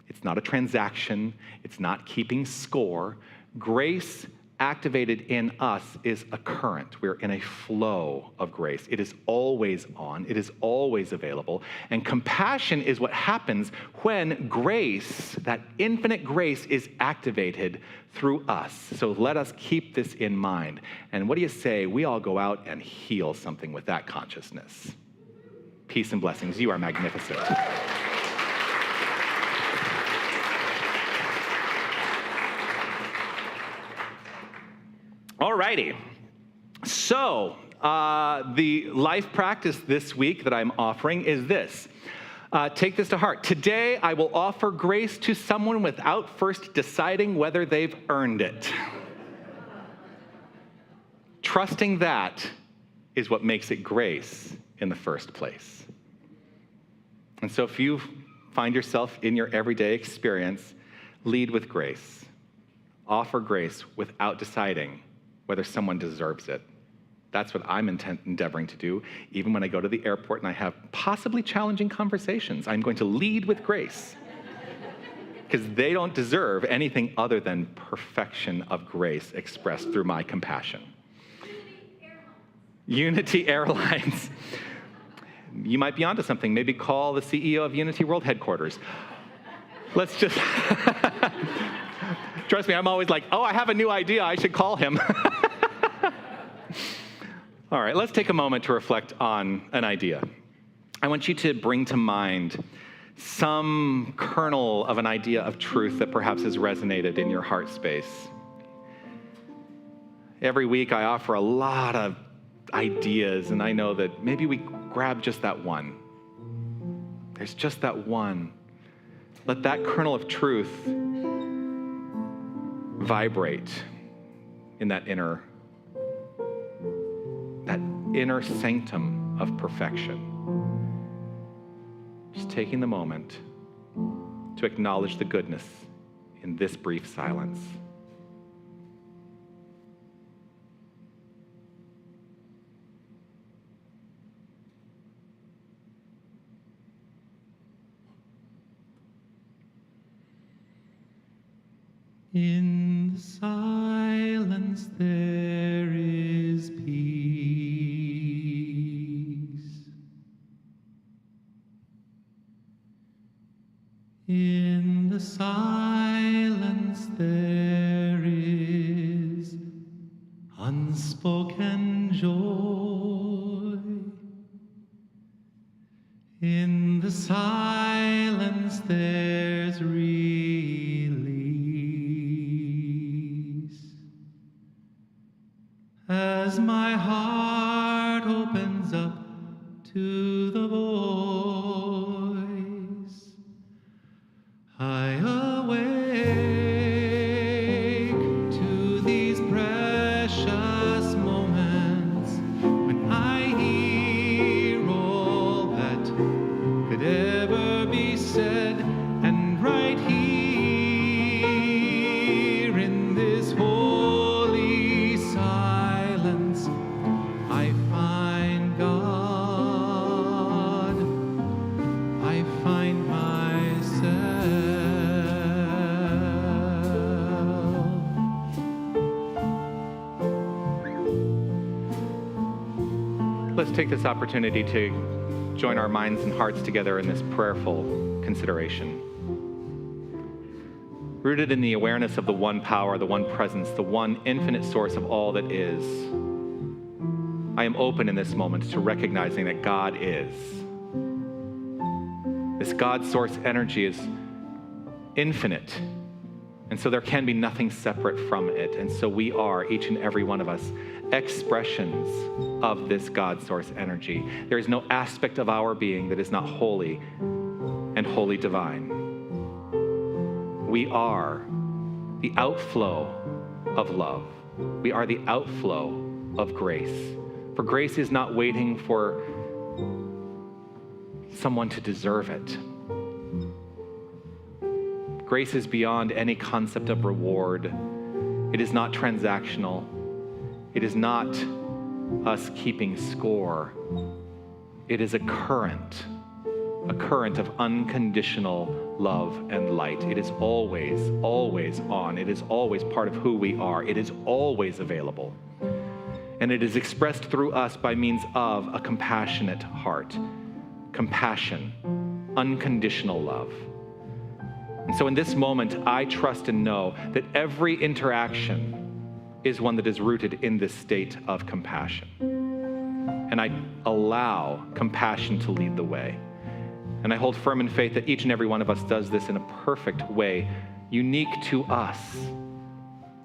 It's not a transaction. It's not keeping score. Grace activated in us is a current. We're in a flow of grace. It is always on. It is always available. And compassion is what happens when grace, that infinite grace, is activated through us. So let us keep this in mind. And what do you say? We all go out and heal something with that consciousness. Peace and blessings. You are magnificent. All righty. So the life practice this week that I'm offering is this. Take this to heart. Today, I will offer grace to someone without first deciding whether they've earned it. Trusting that is what makes it grace in the first place. And so if you find yourself in your everyday experience, lead with grace. Offer grace without deciding whether someone deserves it. That's what I'm endeavoring to do, even when I go to the airport and I have possibly challenging conversations. I'm going to lead with grace, because they don't deserve anything other than perfection of grace expressed through my compassion. Unity Airlines. You might be onto something. Maybe call the CEO of Unity World Headquarters. Let's just... Trust me, I'm always like, oh, I have a new idea. I should call him. All right, let's take a moment to reflect on an idea. I want you to bring to mind some kernel of an idea of truth that perhaps has resonated in your heart space. Every week I offer a lot of ideas, and I know that maybe we grab just that one. There's just that one. Let that kernel of truth vibrate in that inner sanctum of perfection. Just taking the moment to acknowledge the goodness in this brief silence. In the silence there is peace. In the silence there is unspoken joy. In the silence there's as my heart opens up to the voice, I awake to these precious moments when I hear all that could ever be said, and right here in this holy silence I find God, I find myself. Let's take this opportunity to join our minds and hearts together in this prayerful consideration. Rooted in the awareness of the one power, the one presence, the one infinite source of all that is, I am open in this moment to recognizing that God is. This God source energy is infinite, and so there can be nothing separate from it. And so we are, each and every one of us, expressions of this God source energy. There is no aspect of our being that is not holy and wholly divine. We are the outflow of love. We are the outflow of grace. For grace is not waiting for someone to deserve it. Grace is beyond any concept of reward. It is not transactional. It is not us keeping score. It is a current of unconditional love and light. It is always, always on. It is always part of who we are. It is always available. And it is expressed through us by means of a compassionate heart, compassion, unconditional love. And so in this moment, I trust and know that every interaction is one that is rooted in this state of compassion. And I allow compassion to lead the way. And I hold firm in faith that each and every one of us does this in a perfect way, unique to us.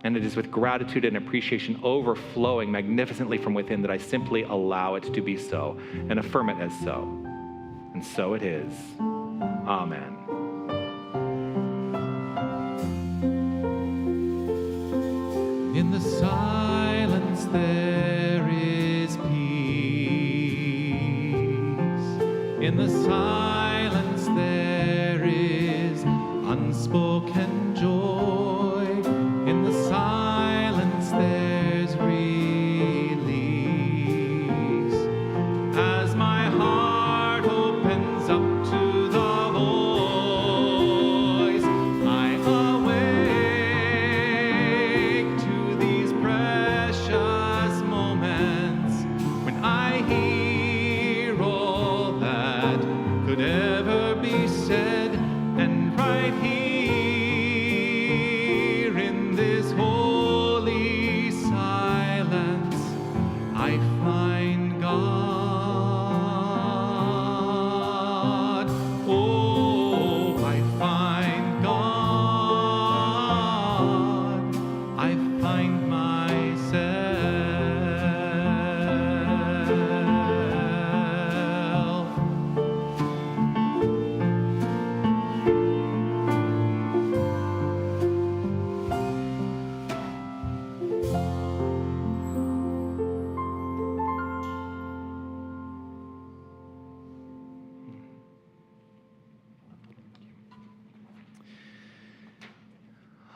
And it is with gratitude and appreciation overflowing magnificently from within that I simply allow it to be so and affirm it as so. And so it is. Amen. In the silence there is peace. In the silence there is unspoken joy. In the silence there's release. As my heart opens up to the voice, I awake to these precious moments when I hear all that could ever be said, and right here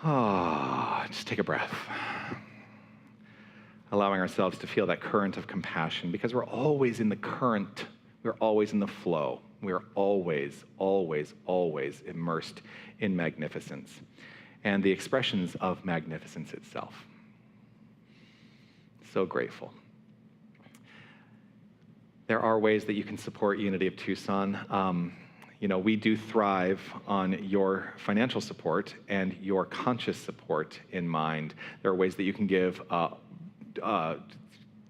Just take a breath. Allowing ourselves to feel that current of compassion, because we're always in the current. We're always in the flow. We're always, always, always immersed in magnificence and the expressions of magnificence itself. So grateful. There are ways that you can support Unity of Tucson. We do thrive on your financial support and your conscious support in mind. There are ways that you can give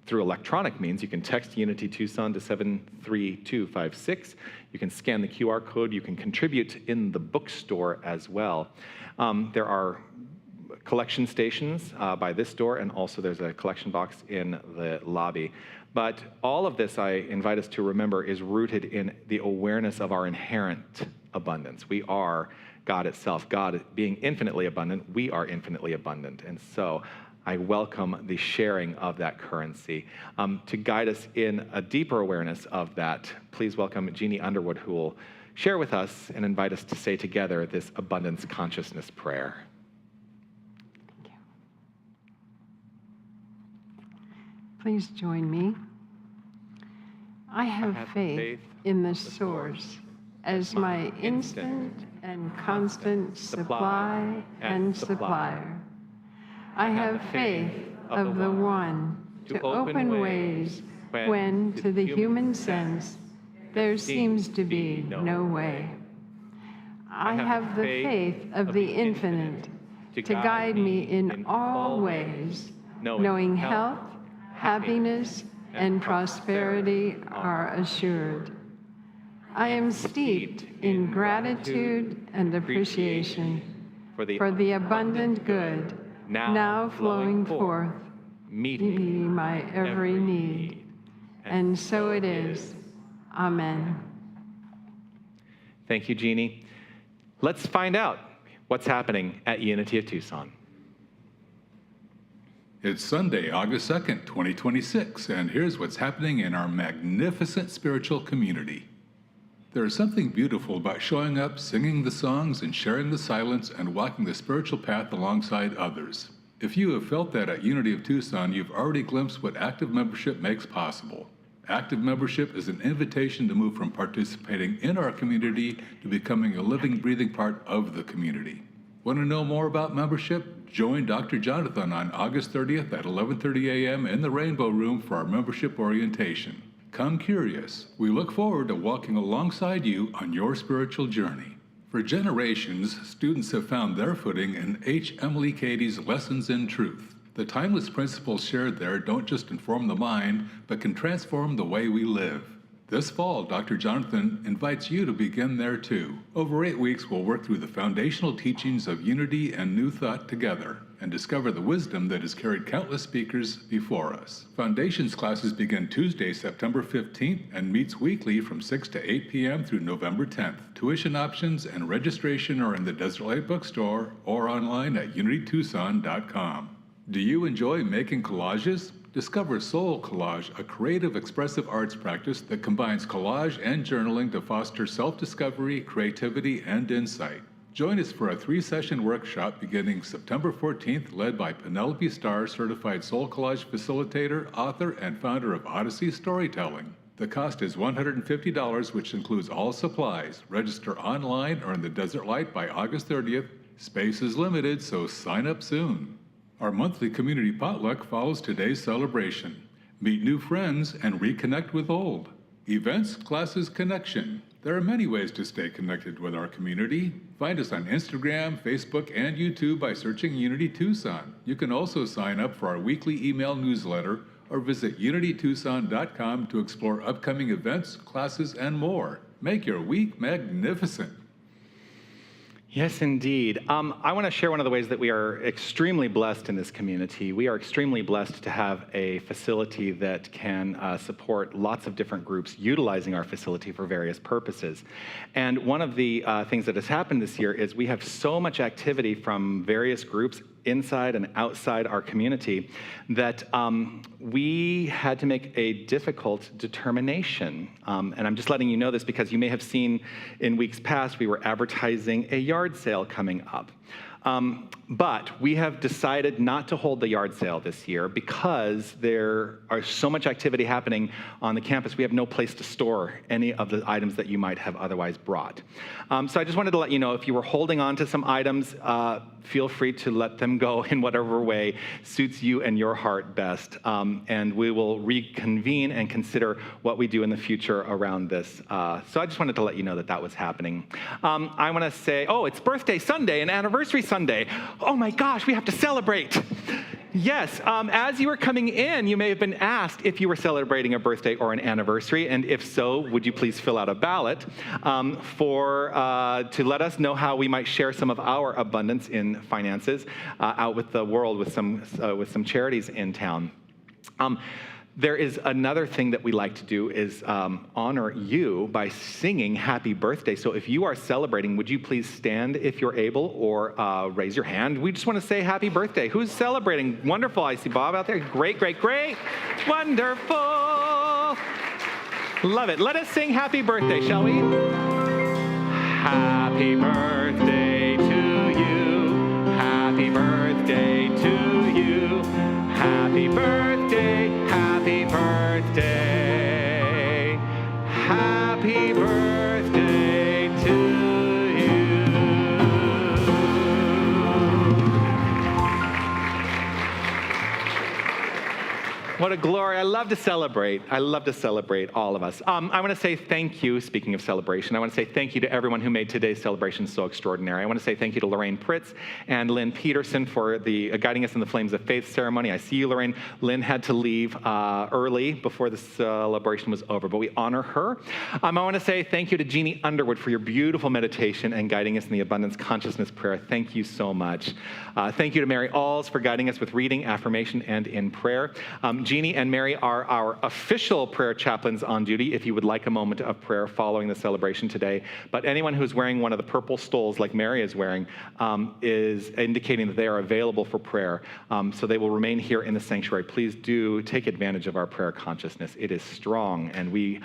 through electronic means. You can text Unity Tucson to 73256. You can scan the QR code. You can contribute in the bookstore as well. There are collection stations by this door, and also there's a collection box in the lobby. But all of this, I invite us to remember, is rooted in the awareness of our inherent abundance. We are God itself. God being infinitely abundant, we are infinitely abundant. And so I welcome the sharing of that currency. To guide us in a deeper awareness of that, please welcome Jeannie Underwood, who will share with us and invite us to say together this abundance consciousness prayer. Thank you. Please join me. I have faith in the source as my instant and constant supply and supplier. I have faith of the one to open ways when, to the human sense, there seems to be no way. I have the faith of the infinite to guide me in all ways, knowing health, happiness, and prosperity are assured. I am steeped in gratitude and appreciation for the abundant good now flowing forth, meeting my every need. And so it is. Amen. Thank you, Jeannie. Let's find out what's happening at Unity of Tucson. It's Sunday, August 2nd, 2026, and here's what's happening in our magnificent spiritual community. There is something beautiful about showing up, singing the songs, and sharing the silence, and walking the spiritual path alongside others. If you have felt that at Unity of Tucson, you've already glimpsed what active membership makes possible. Active membership is an invitation to move from participating in our community to becoming a living, breathing part of the community. Want to know more about membership? Join Dr. Jonathan on August 30th at 11:30 a.m. in the Rainbow Room for our membership orientation. Come curious. We look forward to walking alongside you on your spiritual journey. For generations, students have found their footing in H. Emily Cady's Lessons in Truth. The timeless principles shared there don't just inform the mind, but can transform the way we live. This fall, Dr. Jonathan invites you to begin there too. Over 8 weeks, we'll work through the foundational teachings of unity and new thought together and discover the wisdom that has carried countless speakers before us. Foundations classes begin Tuesday, September 15th and meets weekly from 6 to 8 p.m. through November 10th. Tuition options and registration are in the Desert Light Bookstore or online at unitytucson.com. Do you enjoy making collages? Discover Soul Collage, a creative, expressive arts practice that combines collage and journaling to foster self-discovery, creativity, and insight. Join us for a 3-session workshop beginning September 14th, led by Penelope Starr, certified Soul Collage facilitator, author, and founder of Odyssey Storytelling. The cost is $150, which includes all supplies. Register online or in the Desert Light by August 30th. Space is limited, so sign up soon. Our monthly community potluck follows today's celebration. Meet new friends and reconnect with old. Events, classes, connection. There are many ways to stay connected with our community. Find us on Instagram, Facebook, and YouTube by searching Unity Tucson. You can also sign up for our weekly email newsletter or visit unitytucson.com to explore upcoming events, classes, and more. Make your week magnificent. Yes, indeed. I want to share one of the ways that we are extremely blessed in this community. We are extremely blessed to have a facility that can support lots of different groups utilizing our facility for various purposes. And one of the things that has happened this year is we have so much activity from various groups inside and outside our community that we had to make a difficult determination. And I'm just letting you know this because you may have seen in weeks past we were advertising a yard sale coming up. But we have decided not to hold the yard sale this year because there are so much activity happening on the campus. We have no place to store any of the items that you might have otherwise brought. So I just wanted to let you know, if you were holding on to some items, feel free to let them go in whatever way suits you and your heart best. And we will reconvene and consider what we do in the future around this. So I just wanted to let you know that that was happening. I want to say, oh, it's birthday Sunday and anniversary Sunday. Oh my gosh, we have to celebrate. Yes, as you were coming in, you may have been asked if you were celebrating a birthday or an anniversary, and if so, would you please fill out a ballot to let us know how we might share some of our abundance in finances out with the world with some charities in town. There is another thing that we like to do is honor you by singing happy birthday. So if you are celebrating, would you please stand if you're able, or raise your hand? We just want to say happy birthday. Who's celebrating? Wonderful. I see Bob out there. Great, great, great. Wonderful. Love it. Let us sing happy birthday, shall we? Happy birthday to you. Happy birthday to you. Happy birthday, happy birthday, happy birthday to you. What a glory. I love to celebrate. I love to celebrate, all of us. I want to say thank you, speaking of celebration, I want to say thank you to everyone who made today's celebration so extraordinary. I want to say thank you to Lorraine Pritz and Lynn Peterson for the guiding us in the Flames of Faith ceremony. I see you, Lorraine. Lynn had to leave early before the celebration was over, but we honor her. I want to say thank you to Jeannie Underwood for your beautiful meditation and guiding us in the Abundance Consciousness prayer. Thank you so much. Thank you to Mary Alls for guiding us with reading, affirmation, and in prayer. Jeannie and Mary are our official prayer chaplains on duty if you would like a moment of prayer following the celebration today. But anyone who's wearing one of the purple stoles like Mary is wearing is indicating that they are available for prayer. So they will remain here in the sanctuary. Please do take advantage of our prayer consciousness. It is strong, and we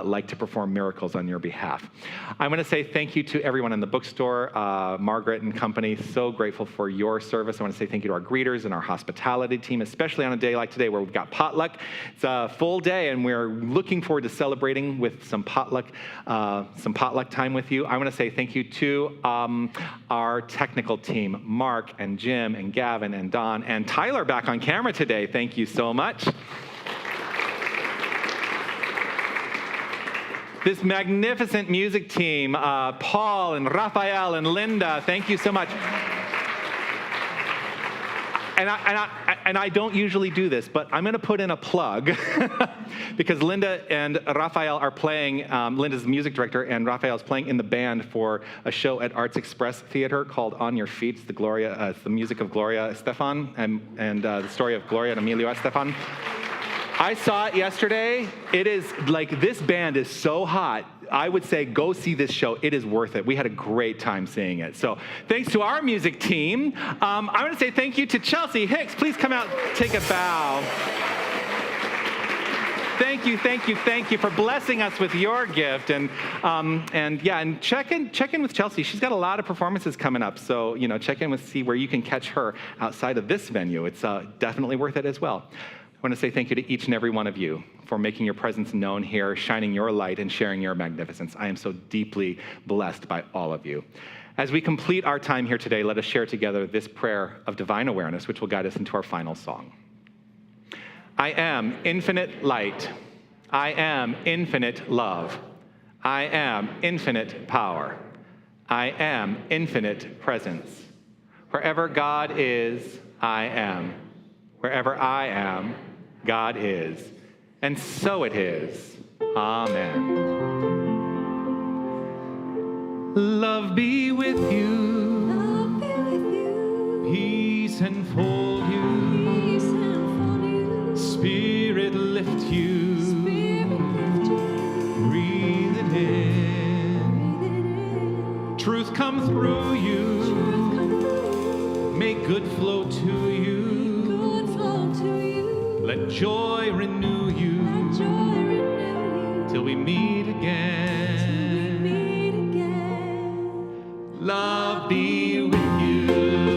like to perform miracles on your behalf. I want to say thank you to everyone in the bookstore, Margaret and company. So grateful for your service. I want to say thank you to our greeters and our hospitality team, especially on a day like today where we've got potluck. It's a full day, and we're looking forward to celebrating with some potluck time with you. I want to say thank you to our technical team, Mark and Jim and Gavin and Don and Tyler back on camera today. Thank you so much. This magnificent music team, Paul and Raphael and Linda, thank you so much. And I don't usually do this, but I'm going to put in a plug because Linda and Raphael are playing, Linda's the music director, and Raphael's playing in the band for a show at Arts Express Theater called On Your Feet. It's the music of Gloria Estefan and the story of Gloria and Emilio Estefan. I saw it yesterday. It is like, this band is so hot. I would say go see this show. It is worth it. We had a great time seeing it. So thanks to our music team. I want to say thank you to Chelsea Hicks. Please come out, take a bow. Thank you, thank you, thank you for blessing us with your gift. And check in with Chelsea. She's got a lot of performances coming up. So, check in with, see where you can catch her outside of this venue. It's definitely worth it as well. I want to say thank you to each and every one of you for making your presence known here, shining your light, and sharing your magnificence. I am so deeply blessed by all of you. As we complete our time here today, let us share together this prayer of divine awareness, which will guide us into our final song. I am infinite light. I am infinite love. I am infinite power. I am infinite presence. Wherever God is, I am. Wherever I am, God is. And so it is. Amen. Love be with you. Love be with you. Peace enfold you. Peace enfold you. Spirit lift you. Spirit lift you. Breathe it in. Breathe it in. Truth come through you. Truth come through. Make good flow to you. Good flow to you. Let joy renew you. Let joy renew you. Till we meet Till again. we meet again. Love be with you.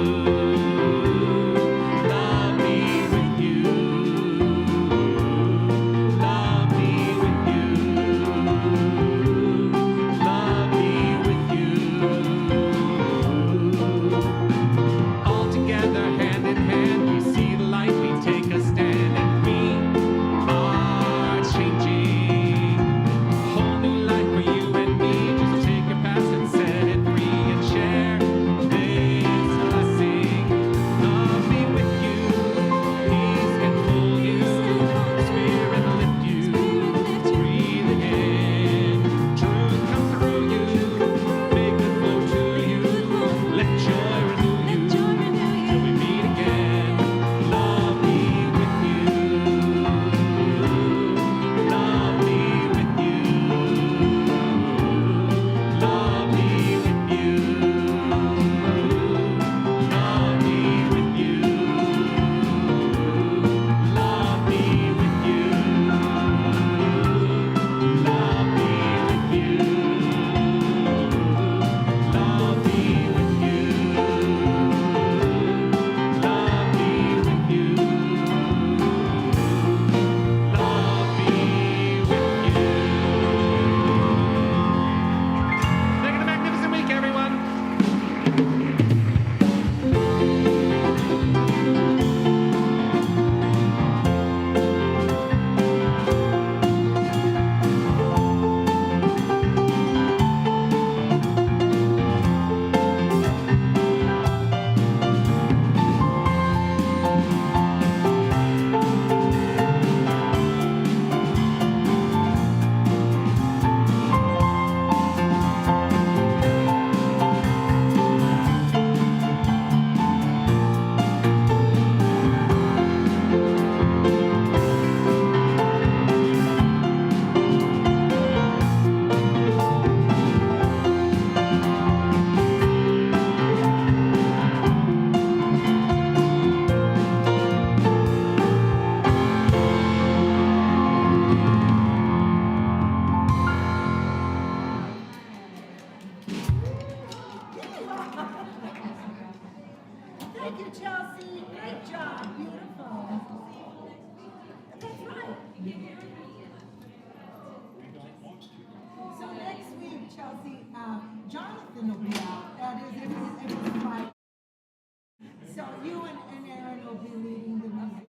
Thank you, Chelsea. Great job. Beautiful. That's right. So next week, Chelsea, Jonathan will be out. That is, if it's Friday. So you and Aaron will be leading the music.